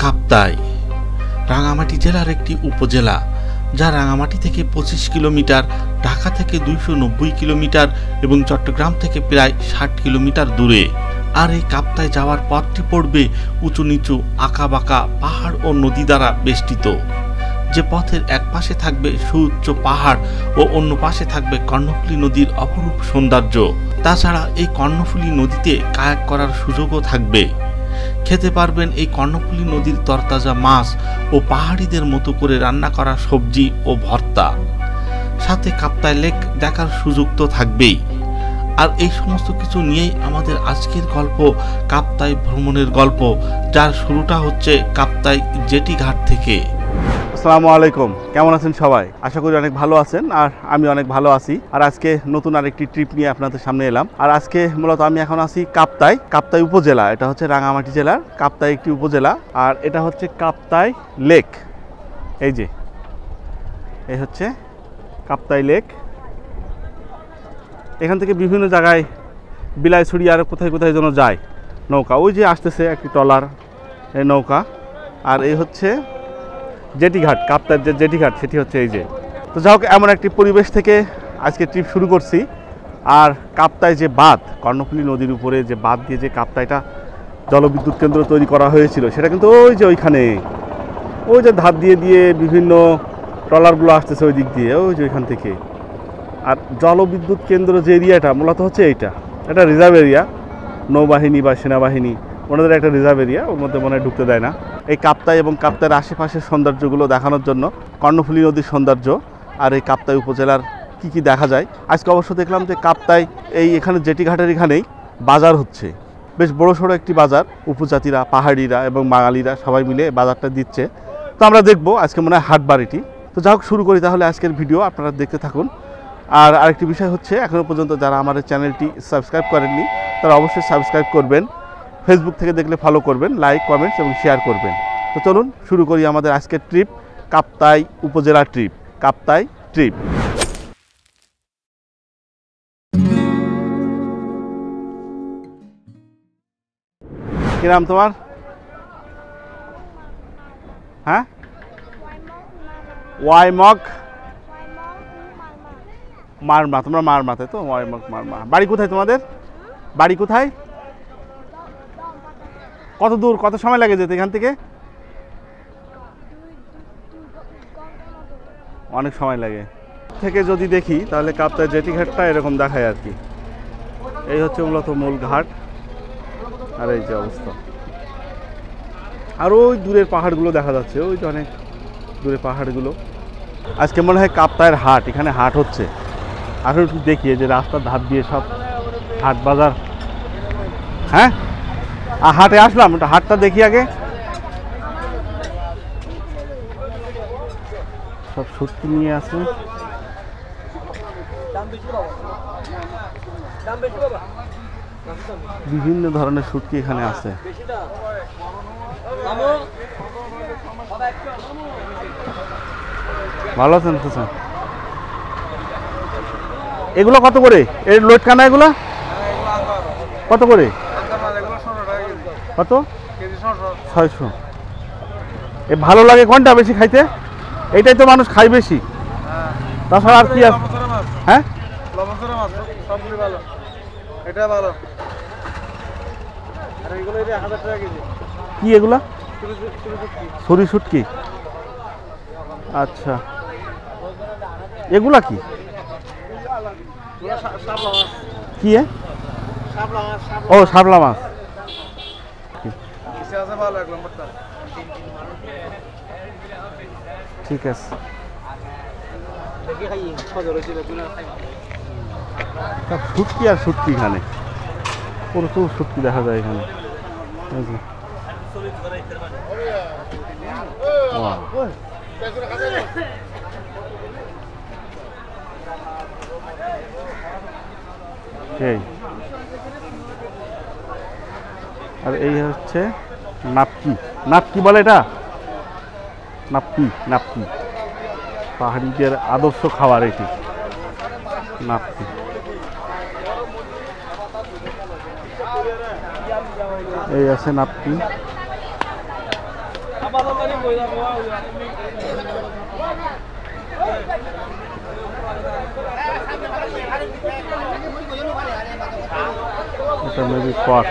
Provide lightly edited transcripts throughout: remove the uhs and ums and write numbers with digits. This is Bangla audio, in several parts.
কাপ্তাই রাঙামাটি জেলার একটি উপজেলা, যা রাঙামাটি থেকে 25 কিলোমিটার, ঢাকা থেকে 290 কিলোমিটার এবং চট্টগ্রাম থেকে প্রায় 60 কিলোমিটার দূরে। আর এই কাপ্তাই যাওয়ার পথটি পড়বে উঁচু নিচু আঁকাবাঁকা পাহাড় ও নদী দ্বারা বেষ্টিত, যে পথের এক পাশে থাকবে সুউচ্চ পাহাড় ও অন্য পাশে থাকবে কর্ণফুলী নদীর অপরূপ সৌন্দর্য। তাছাড়া এই কর্ণফুলী নদীতে কায়াক করার সুযোগও থাকবে। খেতে পারবেন এই কর্ণফুলী নদীর তরতাজা মাছ ও পাহাড়িদের মতো করে রান্না করা সবজি ও ভর্তা। সাথে কাপ্তাই লেক দেখার সুযোগ তো থাকবেই। আর এই সমস্ত কিছু নিয়েই আমাদের আজকের গল্প, কাপ্তাই ভ্রমণের গল্প, যার শুরুটা হচ্ছে কাপ্তাই জেটি ঘাট থেকে। আসসালামু আলাইকুম, কেমন আছেন সবাই? আশা করি অনেক ভালো আছেন, আর আমি অনেক ভালো আছি। আর আজকে নতুন আরেকটি ট্রিপ নিয়ে আপনাদের সামনে এলাম। আর আজকে মূলত আমি এখন আছি কাপ্তাই উপজেলা। এটা হচ্ছে রাঙামাটি জেলার কাপ্তাই একটি উপজেলা। আর এটা হচ্ছে কাপ্তাই লেক। এই হচ্ছে কাপ্তাই লেক। এখান থেকে বিভিন্ন জায়গায় বিলাইছড়ি আর কোথায় কোথায় যেন যায় নৌকা। ওই যে আসতেছে একটি ট্রলার, এই নৌকা। আর এই হচ্ছে জেটিঘাট, কাপ্তাইয়ের যে জেটিঘাট সেটি হচ্ছে এই যে। তো যাই হোক, এমন একটি পরিবেশ থেকে আজকে ট্রিপ শুরু করছি। আর কাপ্তাই যে বাঁধ, কর্ণফুলী নদীর উপরে যে বাঁধ দিয়ে যে কাপ্তাইটা জলবিদ্যুৎ কেন্দ্র তৈরি করা হয়েছিল, সেটা কিন্তু ওই যে ওইখানে, ওই যে ধার দিয়ে দিয়ে বিভিন্ন ট্রলারগুলো আসতেছে ওই দিক দিয়ে, ওই যে ওইখান থেকে। আর জলবিদ্যুৎ কেন্দ্র যে এরিয়াটা মূলত হচ্ছে এটা রিজার্ভ এরিয়া। নৌবাহিনী বা সেনাবাহিনী ওনাদের একটা রিজার্ভ এরিয়া, ওর মধ্যে মনে হয় ঢুকতে দেয় না। এই কাপ্তাই এবং কাপ্তাইয়ের আশেপাশের সৌন্দর্যগুলো দেখানোর জন্য, কর্ণফুলী নদীর সৌন্দর্য আর এই কাপ্তাই উপজেলার কি কি দেখা যায়। আজকে অবশ্য দেখলাম যে কাপ্তাই এখানে জেটিঘাটের এখানেই বাজার হচ্ছে, বেশ বড় সড়ো একটি বাজার। উপজাতিরা, পাহাড়িরা এবং বাঙালিরা সবাই মিলে বাজারটা দিচ্ছে। তো আমরা দেখবো আজকে মনে হয় হাট বাড়িটি। তো যাই হোক, শুরু করি তাহলে আজকের ভিডিও, আপনারা দেখতে থাকুন। আর আরেকটি বিষয় হচ্ছে, এখনও পর্যন্ত যারা আমাদের চ্যানেলটি সাবস্ক্রাইব করেননি তারা অবশ্যই সাবস্ক্রাইব করবেন। ফেসবুক থেকে দেখলে ফলো করবেন, লাইক, কমেন্টস এবং শেয়ার করবেন। তো চলুন শুরু করি আমাদের আজকের ট্রিপ, কাপ্তাই উপজেলা ট্রিপ, কাপ্তাই ট্রিপ। কি নাম তোমার? হ্যাঁ, ওয়াইমক মারমা। তোমরা মারমাতে তো? ওয়াইমক মারমা। বাড়ি কোথায় তোমাদের? বাড়ি কোথায়? কত দূর, কত সময় লাগে যেতে এখান থেকে? অনেক সময় লাগে। থেকে যদি দেখি তাহলে কাপ্তাই জেটিঘাটটা এরকম দেখায় আর কি। এই হচ্ছে মূলত মূল ঘাট। আর এই যে অবস্থা। আর ওই দূরের পাহাড়গুলো দেখা যাচ্ছে, ওই যে অনেক দূরে পাহাড়গুলো। আজকে মনে হয় কাপ্তাইয়ের হাট, এখানে হাট হচ্ছে। আসলে একটু দেখি যে রাস্তার ধার দিয়ে সব হাট বাজার। হ্যাঁ, আর হাটে আসলাম, ওটা হাটটা দেখি আগে। সব শুটকি নিয়ে আছে। বিভিন্ন ধরনের শুটকি এখানে আছে। ভালো আছেন? এগুলো কত করে? এর লোড কানা এগুলো কত করে? কত? 600। এ ভালো লাগে কোনটা বেশি খাইতে? এইটাই তো মানুষ খায় বেশি। তাছাড়া আর কি আছে? হ্যাঁ, কি এগুলা? ছুরি শুটকি। আচ্ছা, এগুলা কি? কি? ও, শাপলা মাছ। ঠিক আছে। শুটকি আর শুটকি, এখানে প্রচুর শুটকি দেখা যায় এখানে। আর এই হচ্ছে নাপকি। নাপকি বলে এটা? নাপকি পাহাড়িদের আদর্শ খাবার এটি, নাপকি। এই আছে নাপকি। এটা মেবি পট।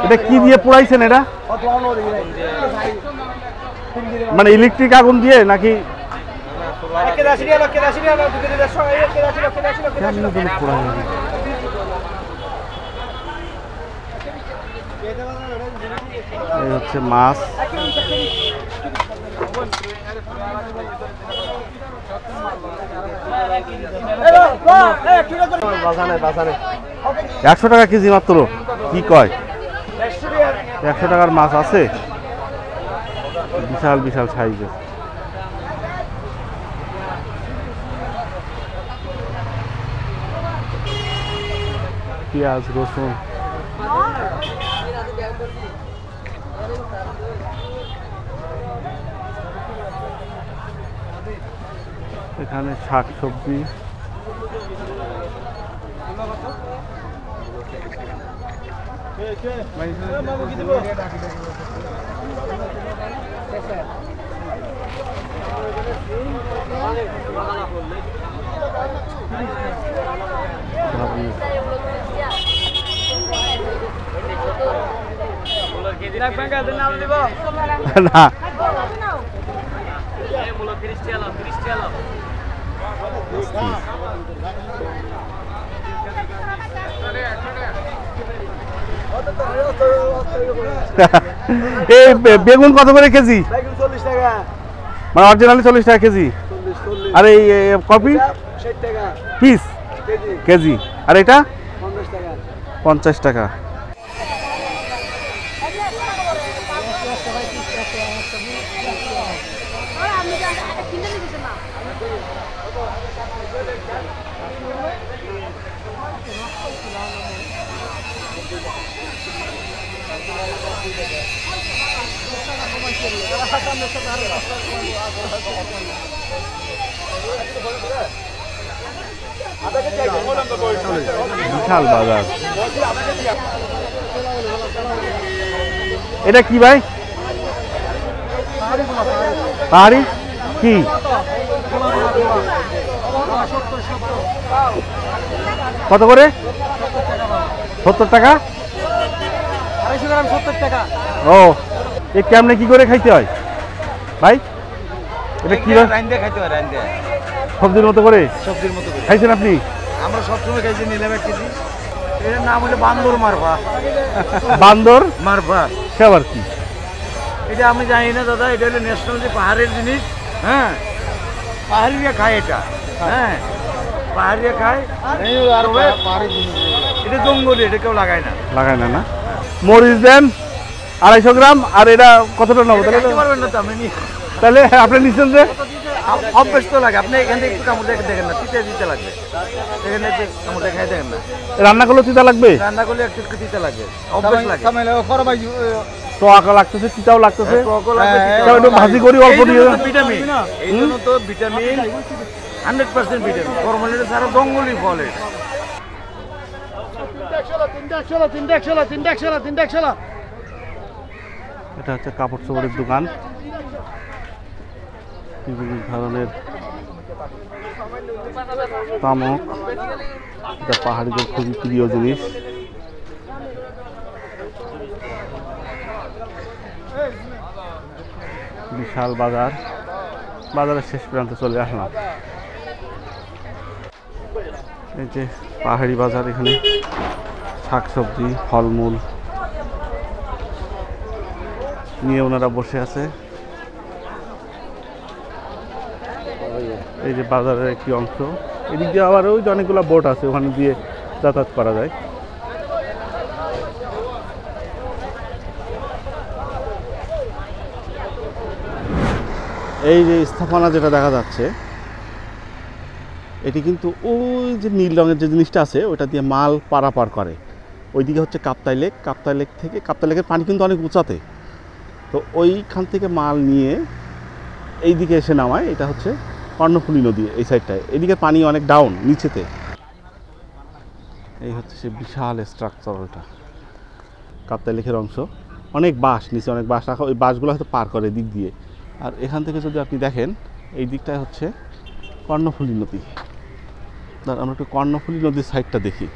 এটা কি দিয়ে পোড়াইছেন? এটা মানে ইলেকট্রিক আগুন দিয়ে নাকি? এই হচ্ছে মাছ। একশো টাকা কেজি মাত্র? কি কয়, 100 টাকার মাছ আছে? বিশাল বিশাল সাইজের। পেঁয়াজ, রসুন, এখানে শাক সবজি, না এই বেগুন কত করে কেজি? মানে অরিজিনালি 40 টাকা কেজি। আর এই কপি পিস কেজি। আর এটা 50 টাকা। বিশাল বাজার। এটা কি ভাই? পাহাড়ি কি? কত করে? 70 টাকা। ও, এই কেমনে কি করে খাইতে হয় ভাই? এটা কি খাইতে হয়? সবজির মতো করে? সবজির মতো করে খাইছেন আপনি? আমরা সবসময় খাইছি। নিলাম 1 কেজি। এর নাম হলো বান্দর মারভা। বান্দর মারভা সে আবার কি? এটা আমি জানি না দাদা। এটা হলো ন্যাশনাল যে পাহাড়ের জিনিস। হ্যাঁ, পাহাড়িরা খায় এটা। হ্যাঁ, পাহাড়িরা খায়। এটা জঙ্গলি, এটা কেউ লাগায় না। লাগায় না? না। মরিচ দেন 250 গ্রাম। আর এটা কতটা নেবো তাহলে? আপনি নিচ্ছেন যে অভ্যেস তো লাগে। আপনি এখান থেকে একটু কামড় দেখেন না, তিতে দিতে লাগবে। এখানে কামড় দেখাই দেখেন না। রান্না করলে তিতা লাগবে? রান্না করলে একটু একটু তিতা লাগে, অভ্যেস লাগে। টক লাগতেছে, তিতাও লাগতেছে। একটু ভাজি করি অল্প দিয়ে। ভিটামিন, এই জন্য তো ভিটামিন 100% ভিটামিন। ফরমালিন ছাড়া জঙ্গলি ফল। এটা হচ্ছে কাপড় চোপড়ের দোকান। বিভিন্ন ধরনের তামক, এটা পাহাড়িদের খুবই প্রিয় জিনিস। বিশাল বাজার। বাজারের শেষ প্রান্তে চলে আসলাম। এই যে পাহাড়ি বাজার। এখানে শাকসবজি, ফলমূল নিয়ে ওনারা বসে আছে। এই যে বাজারের একটি অংশ। এদিক দিয়ে আবার ওই যে অনেকগুলো বোট আছে, ওখানে দিয়ে যাতায়াত করা যায়। এই যে স্থাপনা যেটা দেখা যাচ্ছে, এটি কিন্তু ওই যে নীল রঙের যে জিনিসটা আছে ওটা দিয়ে মাল পারাপার করে। ওইদিকে হচ্ছে কাপ্তাই লেক। কাপ্তাই লেক থেকে, কাপ্তাই লেকের পানি কিন্তু অনেক উঁচাতে, তো ওইখান থেকে মাল নিয়ে এই দিকে এসে নামায়। এটা হচ্ছে কর্ণফুলী নদী এই সাইডটায়, এদিকে পানি অনেক ডাউন নিচেতে। এই হচ্ছে সে বিশাল স্ট্রাকচার, ওটা কাপ্তাই লেকের অংশ। অনেক বাঁশ নিচে, অনেক বাঁশ রাখা, ওই বাঁশগুলো হয়তো পার করে দিক দিয়ে। আর এখান থেকে যদি আপনি দেখেন এই দিকটায় হচ্ছে কর্ণফুলী নদী। আমরা একটু কর্ণফুলী নদীর সাইডটা দেখি।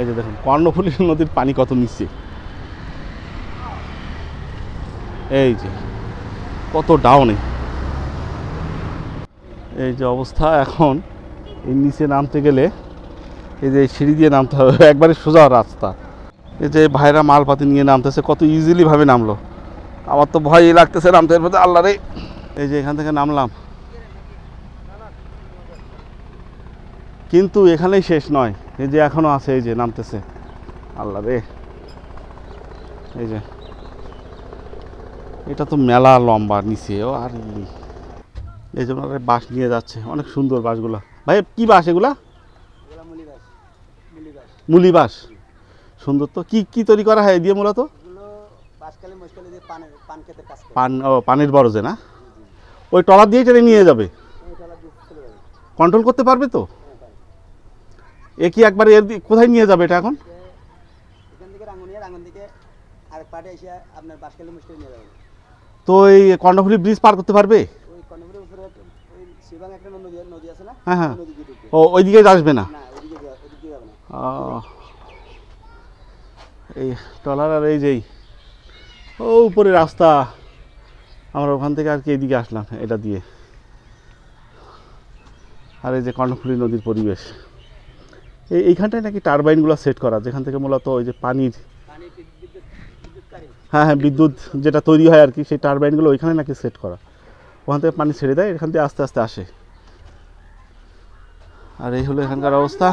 এই যে দেখুন কর্ণফুলী নদীর পানি কত নিচে, এই যে কত ডাউনে, এই যে অবস্থা। এখন এই নিচে নামতে গেলে এই যে সিঁড়ি দিয়ে নামতে হবে, একবারে সোজা রাস্তা। এই যে ভাইরা মালপাতি নিয়ে নামতেছে, কত ইজিলি ভাবে নামলো। আমার তো ভয়ই লাগতেছে নামতে, এর মধ্যে আল্লাহ রে। এই যে এখান থেকে নামলাম, কিন্তু এখানেই শেষ নয়, এই যে এখনো আছে, এই যে নামতেছে, আল্লাহ রে। এই যে এটা তো মেলা লম্বা নিচে, ও আর এই যে বাঁশ নিয়ে যাচ্ছে, অনেক সুন্দর বাঁশগুলা। ভাই কি বাঁশ এগুলা? মুলি বাঁশ, সুন্দর তো। কি কি তৈরি করা হয় দিয়ে মূলত? পানির বরজে না, ওই ট্রলার দিয়ে টেনে নিয়ে যাবে, কন্ট্রোল করতে পারবে তো? এ কি একবার এর কোথায় নিয়ে যাবে এটা এখন? তো এই কর্ণফুলী ব্রিজ পার করতে পারবে? হ্যাঁ হ্যাঁ, ও ওইদিকে আসবে না। এই ট্রলার আর এই যেই ও উপরে রাস্তা, আমরা ওখান থেকে আর কি এইদিকে আসলাম এটা দিয়ে। আর এই যে কর্ণফুলী নদীর পরিবেশ, এইখানটায় নাকি টারবাইনগুলো সেট করা, যেখান থেকে মূলত ওই যে পানির, হ্যাঁ হ্যাঁ, বিদ্যুৎ যেটা তৈরি হয় আর কি, সেই টারবাইনগুলো ওইখানে নাকি সেট করা। ওখান থেকে পানি ছেড়ে দেয়, এখান থেকে আস্তে আস্তে আসে। আর এই হলো এখানকার অবস্থা।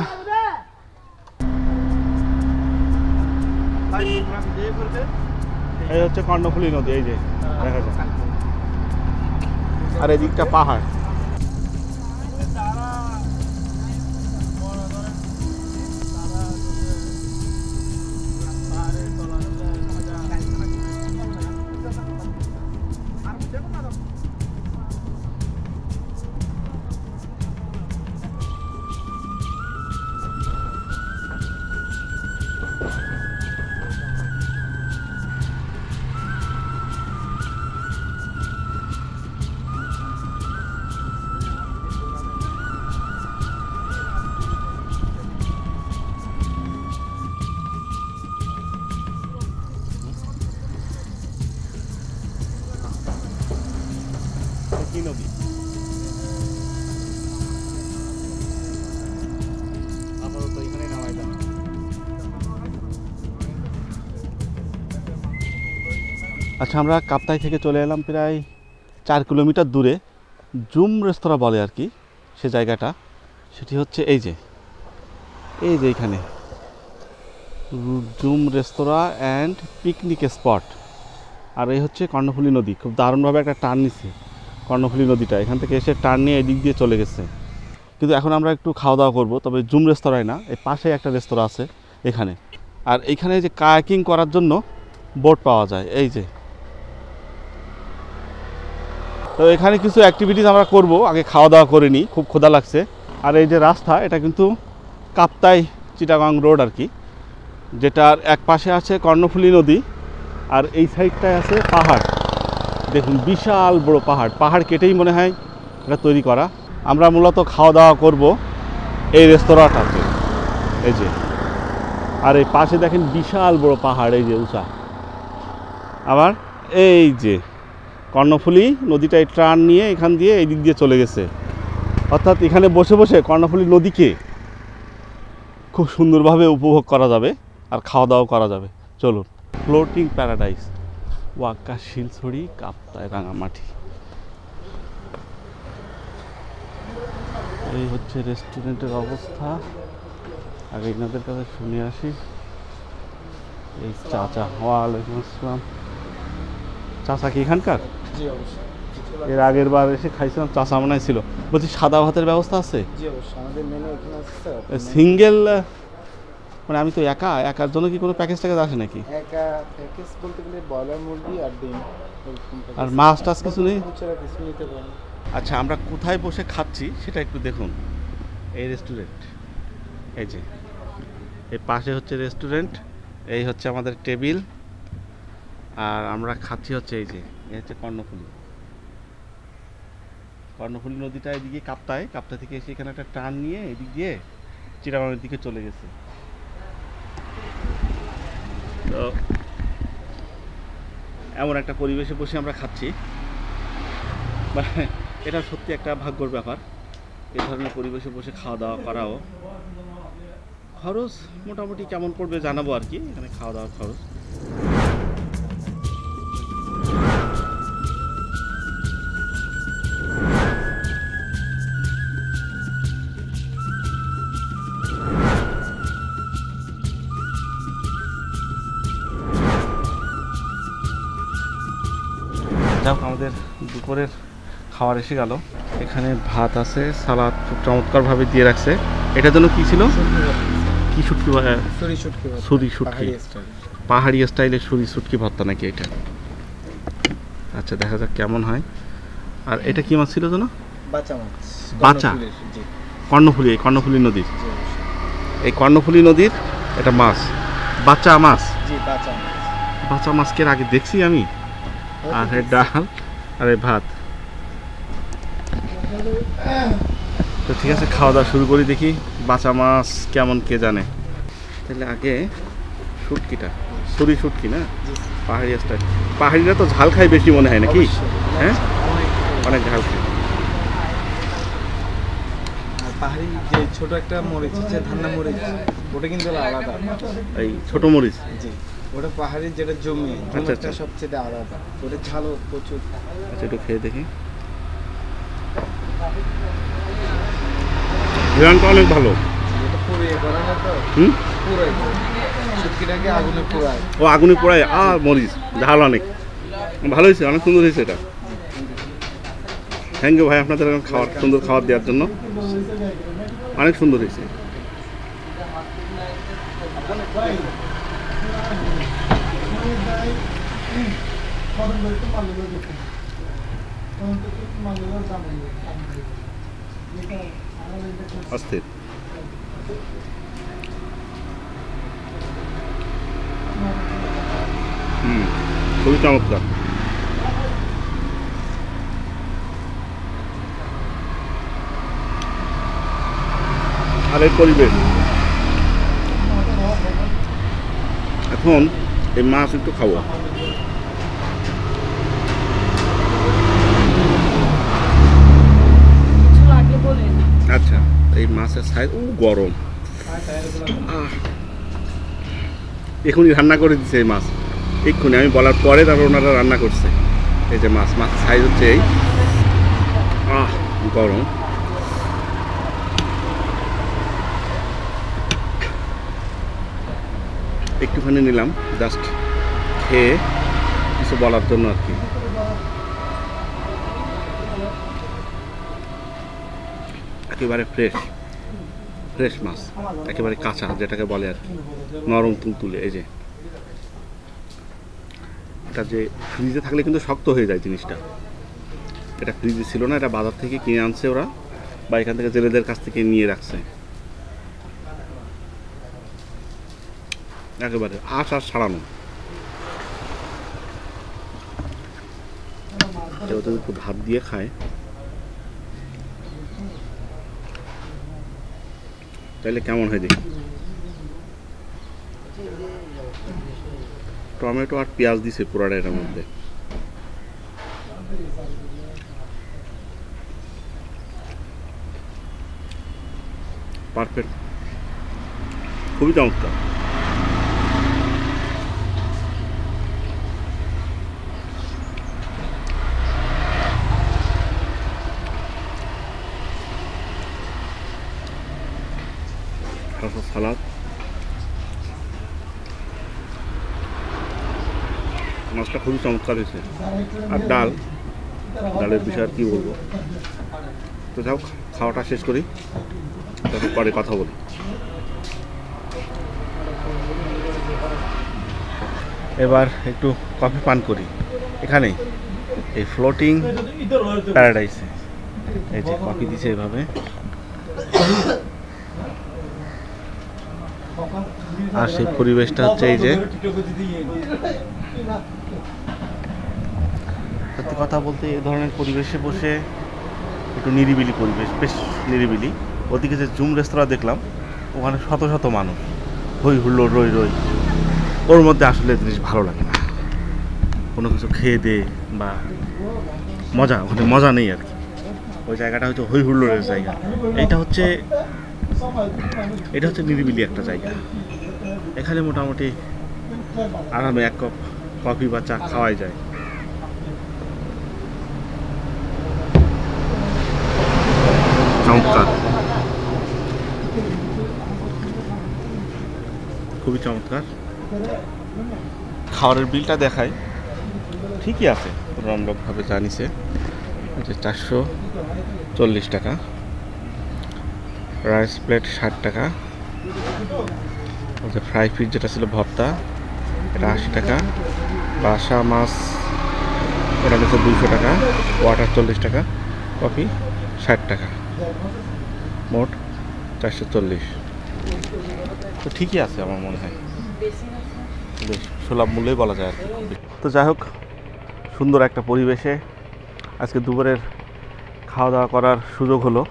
এই হচ্ছে কর্ণফুলী নদী, এই যে দেখা যায়, আর এই দিকটা পাহাড়। নদী আপাতত এখানে নামাই দেন। আচ্ছা, আমরা কাপ্তাই থেকে চলে এলাম প্রায় 4 কিলোমিটার দূরে, জুম রেস্তোরাঁ বলে আর কি সে জায়গাটা। সেটি হচ্ছে এই যে এখানে জুম রেস্তোরাঁ অ্যান্ড পিকনিক স্পট। আর এই হচ্ছে কর্ণফুলী নদী, খুব দারুণভাবে একটা টার্ন নিচ্ছে কর্ণফুলী নদীটা, এখান থেকে এসে টার্ন নিয়ে এদিক দিয়ে চলে গেছে। কিন্তু এখন আমরা একটু খাওয়া দাওয়া করবো, তবে জুম রেস্তোরাঁয় না, এই পাশে একটা রেস্তোরাঁ আছে এখানে। আর এইখানে যে কায়াকিং করার জন্য বোট পাওয়া যায়, এই যে। তো এখানে কিছু অ্যাক্টিভিটিস আমরা করব, আগে খাওয়া দাওয়া করে নিই, খুব ক্ষুধা লাগছে। আর এই যে রাস্তা, এটা কিন্তু কাপ্তাই চিটাগাং রোড আর কি, যেটার এক পাশে আছে কর্ণফুলী নদী, আর এই সাইডটায় আছে পাহাড়। দেখুন বিশাল বড় পাহাড়, পাহাড় কেটেই মনে হয় এটা তৈরি করা। আমরা মূলত খাওয়া দাওয়া করব এই রেস্তোরাঁটাতে, এই যে। আর এই পাশে দেখেন বিশাল বড় পাহাড়, এই যে উঁচা। আবার এই যে কর্ণফুলী নদীটা টার্ন নিয়ে এখান দিয়ে এই দিক দিয়ে চলে গেছে, অর্থাৎ এখানে বসে বসে কর্ণফুলী নদীকে খুব সুন্দরভাবে উপভোগ করা যাবে আর খাওয়া দাওয়া করা যাবে। চলুন, ফ্লোটিং প্যারাডাইস, ওয়াক্কা শিলছড়ি, কাপ্তাই, রাঙামাটি। এই হচ্ছে রেস্টুরেন্টের অবস্থা। আগে এনাদের কাছে শুনে আসি। এই চাচা, ওয়ালাইকুম আসসালাম। চাচা কি এখানকার? জি অবশ্যই। এর আগের বার এসে খাইছিলাম, চাচা মনে ছিল। বলছি সাদা ভাতের ব্যবস্থা আছে? জি অবশ্যই, আমাদের মেনু এখানে আছে স্যার। সিঙ্গেল মানে আমি তো একার জন্য কি কোনো প্যাকেজ ট্যাকেজ আসে নাকি? একা প্যাকেজ বলতে গেলে ব্রয়লার মুরগি আর ডিম, আর মাছ টাছ কিছু নেই? কিছু নিতে পারেন। আচ্ছা, আমরা কোথায় বসে খাচ্ছি সেটা একটু দেখুন। এই রেস্টুরেন্ট, এই যে এই পাশে হচ্ছে রেস্টুরেন্ট, এই হচ্ছে আমাদের টেবিল, আর আমরা খাচ্ছি হচ্ছে এই যে এই হচ্ছে কর্ণফুলী। কর্ণফুলী নদীটা এদিকে কাপ্তা থেকে এসে এখানে একটা টার্ন নিয়ে এদিক দিয়ে চিটাগাংয়ের দিকে চলে গেছে। তো এমন একটা পরিবেশে বসে আমরা খাচ্ছি, মানে এটা সত্যি একটা ভাগ্যর ব্যাপার। এই ধরনের পরিবেশে বসে খাওয়া দাওয়া করাও। খরচ মোটামুটি কেমন পড়বে জানাবো আর কি, এখানে খাওয়া দাওয়ার খরচ। যাক, আমাদের দুপুরের খাবার এসে গেল। এখানে ভাত আছে, সালাদ খুব চমৎকারভাবে দিয়ে রাখছে। এটার জন্য কি ছিল? কি শুটকি? সুরি শুটকি, পাহাড়ি স্টাইলের সুরি শুটকি ভর্তা নাকি এটা? আচ্ছা, দেখা যাক কেমন হয়। আর এটা কি মাছ ছিল যেন? বাচা, কর্ণফুলী নদীর। এই কর্ণফুলী নদীর এটা মাছ, বাচা মাছ। বাচা মাছকে আগে দেখছি আমি। আর ডাল আর ভাত। তো ঠিক আছে, খাওয়া দাওয়া শুরু করি, দেখি বাচা মাছ কেমন কে জানে। তাহলে আগে শুটকিটা, সুরি শুটকি না, পাহাড়ি স্টাইল। পাহাড়িরা তো ঝাল খায় বেশি মনে হয় নাকি? হ্যাঁ, অনেক ঝাল খায়। পাহাড়ি যে ছোট একটা মরিচ আছে, ধান্না মরিচ, ওটা কিন্তু আলাদা। এই ছোট মরিচ? জি, ওটা পাহাড়ি যেটা জমি, জমিটা সবচেয়ে আলাদা, ওটা ঝাল প্রচুর। আচ্ছা, একটু খেয়ে দেখি। ঘ্রাণটা অনেক ভালো। এটা পুড়িয়ে করা না তো? পুরাই শুটকিটাকে আগুনে পোড়ায়। ও আগুনে পোড়ায়? আর মরিচ ঝাল অনেক ভালো হয়েছে, অনেক সুন্দর হয়েছে এটা। থ্যাংক ইউ ভাই, আপনাদের সুন্দর খাবার দেওয়ার জন্য। অনেক সুন্দর হয়েছে। অস্থির। খুবই চমৎকার। আর এই পরিবেশ। এখন এই মাছ একটু খাবো। আচ্ছা, এই মাছের সাইজ গরম, এখনই রান্না করে দিচ্ছে এই মাছ। এক্ষুনি আমি বলার পরে তারপর ওনারা রান্না করছে। এই যে মাছের সাইজ হচ্ছে এই, গরম। একটুখানি নিলাম জাস্ট খেয়ে কিছু বলার জন্য আর কি। একেবারে ফ্রেশ মাছ, একেবারে কাঁচা যেটাকে বলে আর কি, নরম তুলতুলে। এই যে এটা যে ফ্রিজে থাকলে কিন্তু শক্ত হয়ে যায় জিনিসটা। এটা ফ্রিজে ছিল না, এটা বাজার থেকে কিনে আনছে ওরা, বা এখান থেকে জেলেদের কাছ থেকে নিয়ে রাখছে। একেবারে আঁশ আর ছাড়ানো। কেউ একটু ভাত দিয়ে খায় তাহলে কেমন হয় দেখি। টমেটো আর পেঁয়াজ দিছে পুরাটা এটার মধ্যে। পারফেক্ট, খুবই চমৎকার। সালাদ, মাছটা খুবই চমৎকার হয়েছে, আর ডাল ডালের বিষয় আর কি বলবো। তো যাও খাওয়াটা শেষ করি, তারপর পরে কথা বলি। এবার একটু কফি পান করি এখানেই, এই ফ্লোটিং প্যারাডাইসে। এই যে কফি দিছে এভাবে, আর সেই পরিবেশটা হচ্ছে এই যে, সত্যি কথা বলতে এই ধরনের পরিবেশে বসে একটু নিরিবিলি পরিবেশ, বেশ নিরিবিলি। ওদিকে যে জুম রেস্তোরাঁ দেখলাম, ওখানে শত শত মানুষ, হই হুল্লোড় রই রই, ওর মধ্যে আসলে জিনিস ভালো লাগে না। কোনো কিছু খেয়ে দে বা মজা, ওখানে মজা নেই আর কি। ওই জায়গাটা হচ্ছে হই হুল্লোড়ের জায়গা, এটা হচ্ছে নিরিবিলি একটা জায়গা। এখানে মোটামুটি আরামে এক কাপ কফি বা চা খাওয়াই যায়। চমৎকার, খুবই চমৎকার। খাবারের বিলটা দেখায়, ঠিকই আছে, তুলনামূলকভাবে জানিছে। 440 টাকা, রাইস প্লেট 60 টাকা, ফ্রাই ফিশ যেটা ছিল ভর্তা, এটা 80 টাকা, বাসা মাছ ওটা নিচ্ছে 200 টাকা, ওয়াটার 40 টাকা, কফি 60 টাকা, মোট 440। তো ঠিকই আছে আমার মনে হয়, বেশ সুলভ মূল্যই বলা যায় আর কি। তো যাই হোক, সুন্দর একটা পরিবেশে আজকে দুপুরের খাওয়া দাওয়া করার সুযোগ হলো।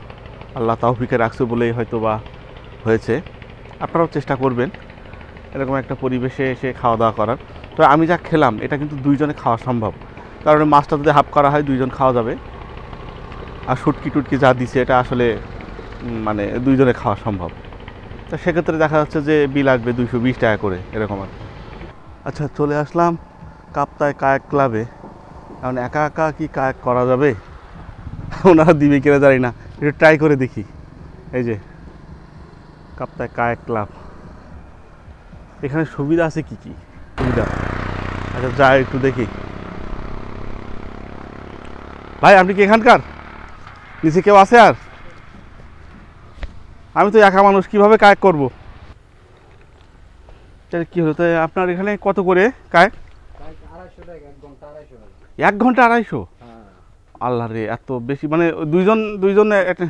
আল্লাহ তাওফিকে রাখছে বলেই হয়তো বা হয়েছে। আপনারাও চেষ্টা করবেন এরকম একটা পরিবেশে এসে খাওয়া দাওয়া করার। তো আমি যা খেলাম এটা কিন্তু দুইজনে খাওয়া সম্ভব, কারণ মাছটা যদি হাফ করা হয় দুইজন খাওয়া যাবে। আর শুটকি টুটকি যা দিছে এটা আসলে মানে দুইজনে খাওয়া সম্ভব। তো সেক্ষেত্রে দেখা যাচ্ছে যে বিল আসবে 220 টাকা করে এরকম আর। আচ্ছা, চলে আসলাম কাপ্তাই কায়াক ক্লাবে। কারণ একা একা কি কায়াক করা যাবে, ওনারা দিবে কিনা জানি না, একটু ট্রাই করে দেখি। এই যে কাপ্তাই কায়াক ক্লাব, এখানে সুবিধা আছে কি কি সুবিধা? আচ্ছা যাই একটু দেখি। ভাই আপনি কি এখানকার? নিচে কেউ আছে? আর আমি তো একা মানুষ, কিভাবে কায়াক করবো? কি হলো? তো আপনার এখানে কত করে কায়াক? 1 ঘন্টা 250? আল্লাহ রে, এত বেশি! মানে দুইজন একটা,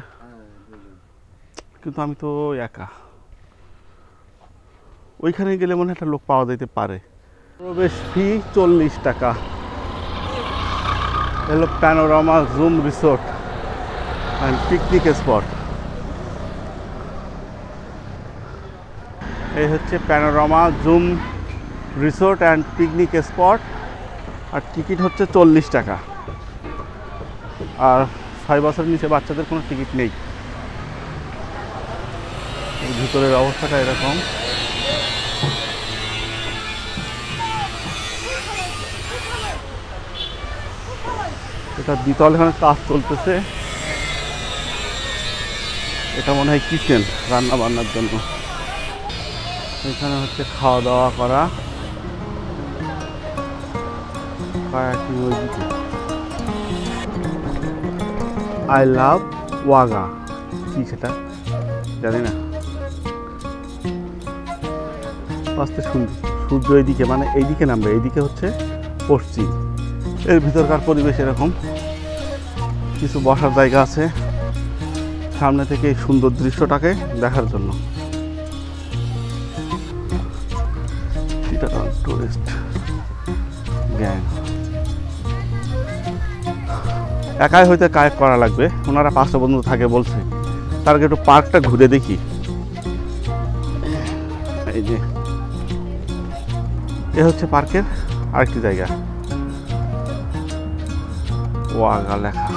কিন্তু আমি তো একা। ওইখানে গেলে মনে হয় একটা লোক পাওয়া যেতে পারে। প্রবেশ ফি 40 টাকা। হলো Panorama Zoom resort and picnic spot. এই হচ্ছে Panorama Zoom resort and picnic spot. আর টিকিট হচ্ছে 40 টাকা। আর 6 বছরের নিচে বাচ্চাদের কোনো টিকিট নেই। ভিতরের অবস্থাটা এরকম। এটা দ্বিতল, এখানে কাজ চলতেছে। এটা মনে হয় কিচেন, রান্না বান্নার জন্য। এখানে হচ্ছে খাওয়া দাওয়া করা। আই লাভ ওয়াগা, কি সেটা জানি না। আস্তে সূর্য এইদিকে, মানে এইদিকে নামবে, এইদিকে হচ্ছে পশ্চিম। এর ভিতরকার পরিবেশ এরকম। কিছু বসার জায়গা আছে সামনে থেকে এই সুন্দর দৃশ্যটাকে দেখার জন্য। টুরিস্ট গ্যাং একাই হয়তো কায়েক করা লাগবে, ওনারা 5টা বন্ধু থাকে বলছে। তার আগে একটু পার্কটা ঘুরে দেখি। এই যে এ হচ্ছে পার্কের আরেকটি জায়গা, ওয়াগা লেখা।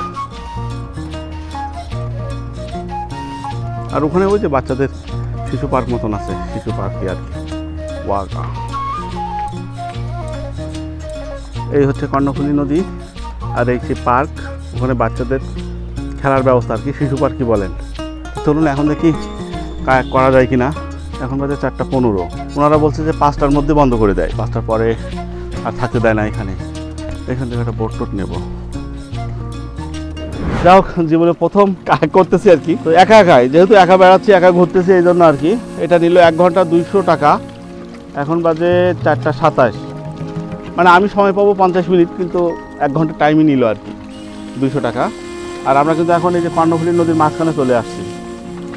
আর ওখানে ওই যে বাচ্চাদের শিশু পার্ক মতন আছে, শিশু পার্কই আর কি, ওয়াগা। এই হচ্ছে কর্ণফুলী নদী আর এই যে পার্ক, ওখানে বাচ্চাদের খেলার ব্যবস্থা আর কি, শিশু পার্ক কি বলেন। চলুন এখন দেখি কায়াক করা যায় কি না। এখন বাজে 4:15। ওনারা বলছে যে 5টার মধ্যে বন্ধ করে দেয়, 5টার পরে আর থাকতে দেয় না এখানে। এখান থেকে একটা বোট টোট নেব। যাই হোক, জীবনে প্রথম কাজ করতেছি আর কি। তো একা একাই, যেহেতু একা বেড়াচ্ছি, একা ঘুরতেছি, এই জন্য আর কি। এটা নিল 1 ঘন্টা 200 টাকা। এখন বাজে 4:27। মানে আমি সময় পাবো 50 মিনিট, কিন্তু 1 ঘন্টা টাইমই নিল আর কি, 200 টাকা। আর আমরা কিন্তু এখন এই যে কর্ণফুলী নদীর মাঝখানে চলে আসছি।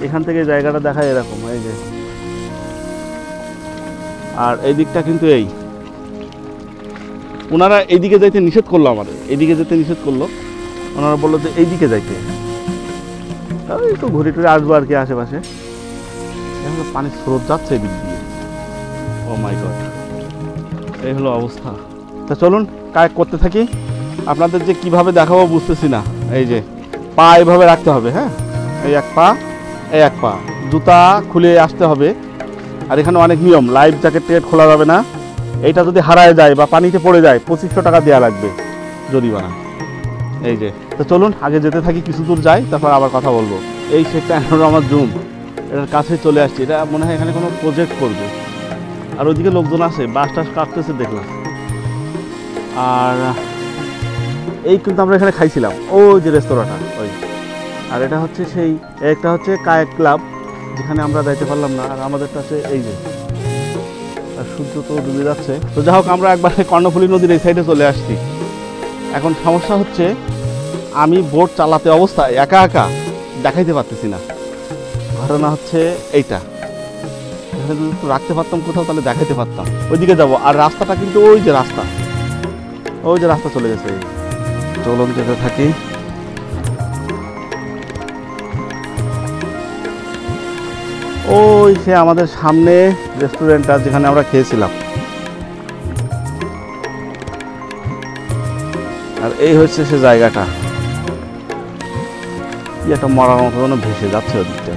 এখান থেকে জায়গাটা দেখায় এরকম, এই যে। আর এই দিকটা কিন্তু এই, ওনারা এইদিকে যাইতে নিষেধ করলো, আমাদের এইদিকে যেতে নিষেধ করলো। ওনারা বললো যে এইদিকে যাইতে, তাহলে একটু ঘুরে টুরে আসবো আর কি আশেপাশে। এখন তো পানির স্রোত যাচ্ছে এদিক দিয়ে। ও মাই গড, এই হলো অবস্থা। তা চলুন কাজ করতে থাকি। আপনাদের যে কিভাবে দেখাবো বুঝতেছি না। এই যে পা এইভাবে রাখতে হবে, হ্যাঁ, এই এক পা, এই এক পা, জুতা খুলে আসতে হবে। আর এখানে অনেক নিয়ম, লাইফ জ্যাকেট ট্যাকেট খোলা যাবে না। এইটা যদি হারায় যায় বা পানিতে পড়ে যায় 2500 টাকা দেওয়া লাগবে জরিমানা। এই যে, তো চলুন আগে যেতে থাকি, কিছু দূর যাই, তারপর আবার কথা বলবো। এই সেটা আমার জুম, এটার কাছে চলে আসছে। এটা মনে হয় এখানে কোনো প্রজেক্ট করবে। আর ওইদিকে লোকজন আছে, বাস টাস কাটতেছে দেখলাম। আর এই কিন্তু আমরা এখানে খাইছিলাম, ওই যে রেস্তোরাঁটা ওই। আর এটা হচ্ছে সেই, একটা হচ্ছে কায়াক ক্লাব, যেখানে আমরা যাইতে পারলাম না। আর আমাদেরটা আছে এই যে, আর সূর্য তো ডুবে যাচ্ছে। তো যাই হোক, আমরা একবার কর্ণফুলী নদীর এই সাইডে চলে আসছি। এখন সমস্যা হচ্ছে, আমি বোট চালাতে অবস্থায় একা একা দেখাইতে পারতেছি না। ঘটনা হচ্ছে এইটা, এখানে যদি একটু রাখতে পারতাম কোথাও, তাহলে দেখাইতে পারতাম। ওইদিকে যাবো। আর রাস্তাটা কিন্তু ওই যে রাস্তা, ওই যে রাস্তা চলে গেছে। চলুন যেতে থাকি। ওই সে আমাদের সামনে রেস্টুরেন্টটা, যেখানে আমরা খেয়েছিলাম। আর এই হচ্ছে সে জায়গাটা। কি একটা মরার মতো যেন ভেসে যাচ্ছে ওদিকটা।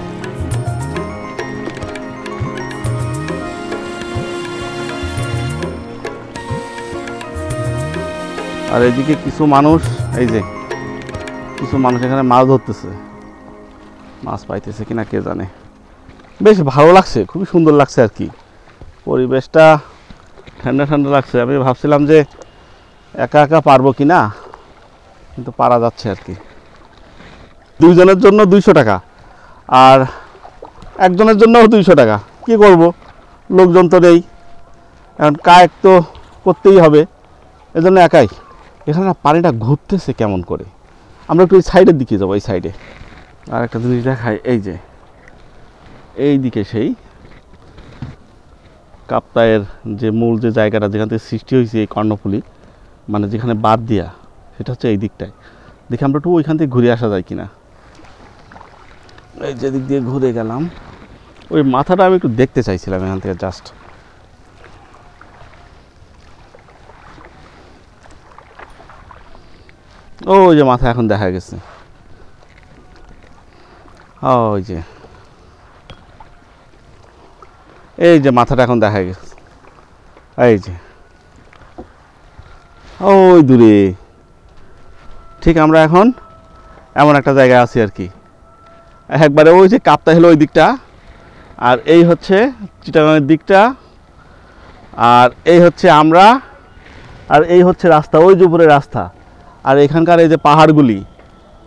আর এদিকে কিছু মানুষ, এই যে কিছু মানুষ এখানে মাছ ধরতেছে। মাছ পাইতেছে কিনা কে জানে। বেশ ভালো লাগছে, খুবই সুন্দর লাগছে আর কি। পরিবেশটা ঠান্ডা ঠান্ডা লাগছে। আমি ভাবছিলাম যে একা একা পারবো কি না, কিন্তু পারা যাচ্ছে আর কি। 2 জনের জন্য 200 টাকা, আর একজনের জন্য 200 টাকা। কি করব, লোকজন তো নেই, এখন কায়েক তো করতেই হবে, এজন্য একাই। এখানে না পানিটা ঘুরতেছে কেমন করে। আমরা একটু এই সাইডের দিকে যাবো, এই সাইডে। আর একটা জিনিস দেখায়, এই যে এই দিকে সেই কাপ্তাইয়ের যে মূল যে জায়গাটা, যেখান থেকে সৃষ্টি হয়েছে এই কর্ণফুলী, মানে যেখানে বাদ দিয়া, সেটা হচ্ছে এই দিকটায়। দেখি আমরা একটু ওইখান থেকে ঘুরে আসা যায় কিনা। এই যে দিক দিয়ে ঘুরে গেলাম, ওই মাথাটা আমি একটু দেখতে চাইছিলাম এখান থেকে জাস্ট। ওই যে মাথা এখন দেখা গেছে, ওই যে, এই যে মাথাটা এখন দেখা গেছে, এই যে ওই দূরে। ঠিক আমরা এখন এমন একটা জায়গায় আছি আর কি, একবারে ওই যে কাপ্তাই হলো ওই দিকটা, আর এই হচ্ছে চিটাগাংয়ের দিকটা, আর এই হচ্ছে আমরা, আর এই হচ্ছে রাস্তা, ওই যে উপরে রাস্তা। আর এখানকার এই যে পাহাড়গুলি,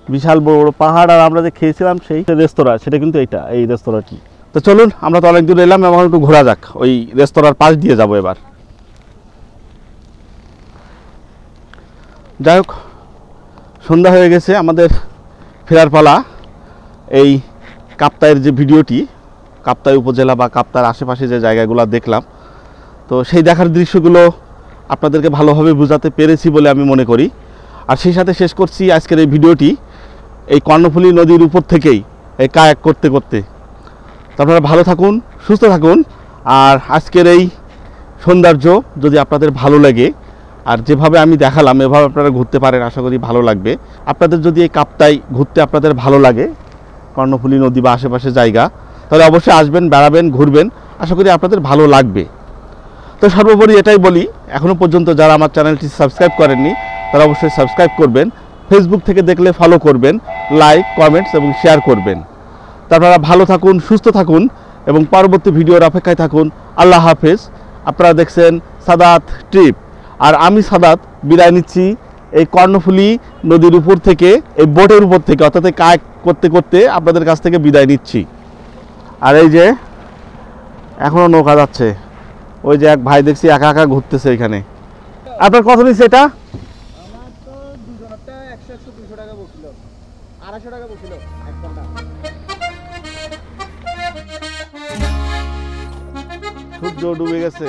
বিশাল বড় বড় পাহাড়। আর আমরা যে খেয়েছিলাম সেই রেস্তোরাঁ, সেটা কিন্তু এইটা, এই রেস্তোরাঁটি। তো চলুন, আমরা তো অনেক দূর এলাম, এবং একটু ঘোরা যাক। ওই রেস্তোরাঁর পাশ দিয়ে যাব এবার। যাই হোক, সন্ধ্যা হয়ে গেছে, আমাদের ফেরার পালা। এই কাপ্তাইয়ের যে ভিডিওটি, কাপ্তাই উপজেলা বা কাপ্তার আশেপাশে যে জায়গাগুলো দেখলাম, তো সেই দেখার দৃশ্যগুলো আপনাদেরকে ভালোভাবে বোঝাতে পেরেছি বলে আমি মনে করি। আর সেই সাথে শেষ করছি আজকের এই ভিডিওটি এই কর্ণফুলী নদীর উপর থেকেই, এই কায়াক করতে করতে। তো আপনারা ভালো থাকুন, সুস্থ থাকুন। আর আজকের এই সৌন্দর্য যদি আপনাদের ভালো লাগে, আর যেভাবে আমি দেখালাম এভাবে আপনারা ঘুরতে পারেন, আশা করি ভালো লাগবে। আপনাদের যদি এই কাপ্তাই ঘুরতে আপনাদের ভালো লাগে, কর্ণফুলী নদী বা আশেপাশে জায়গা, তাহলে অবশ্যই আসবেন, বেড়াবেন, ঘুরবেন, আশা করি আপনাদের ভালো লাগবে। তো সর্বোপরি এটাই বলি, এখনও পর্যন্ত যারা আমার চ্যানেলটি সাবস্ক্রাইব করেননি, তারা অবশ্যই সাবস্ক্রাইব করবেন। ফেসবুক থেকে দেখলে ফলো করবেন, লাইক, কমেন্টস এবং শেয়ার করবেন। তো আপনারা ভালো থাকুন, সুস্থ থাকুন, এবং পরবর্তী ভিডিওর অপেক্ষায় থাকুন। আল্লাহ হাফেজ। আপনারা দেখছেন সাদাত ট্রিপ, আর আমি সাদাত বিদায় নিচ্ছি। এই কর্ণফুলী নদীর উপর থেকে, এই বোটের উপর থেকে, অর্থাৎ কায়াক করতে করতে আপনাদের কাছ থেকে বিদায় নিচ্ছি। আর এই যে এখনো নৌকা যাচ্ছে, ওই যে এক ভাই দেখছি একা একা ঘুরতেছে এখানে। আপনার কত নিচ্ছে এটা? আমার তো দুজনেরটা 100-200 টাকা বলছিল, 250 টাকা বলছিল এক ঘন্টা। সূর্য ডুবে গেছে।